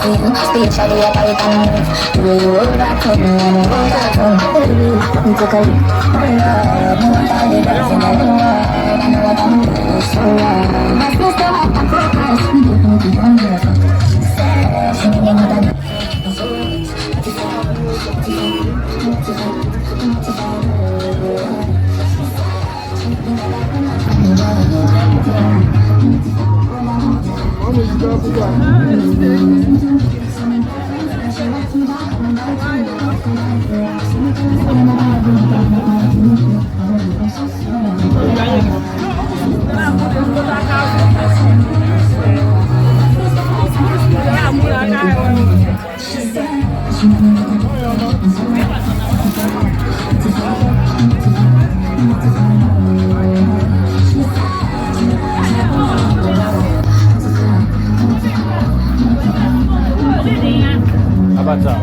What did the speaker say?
feel. Spiritually I carry on move. Way you overcome, and overcome. You took a leap. No one thought it was in the world. I know what I'm doing so wrong. My sister had to focus. You can keep on your focus. Singing with a Abaca.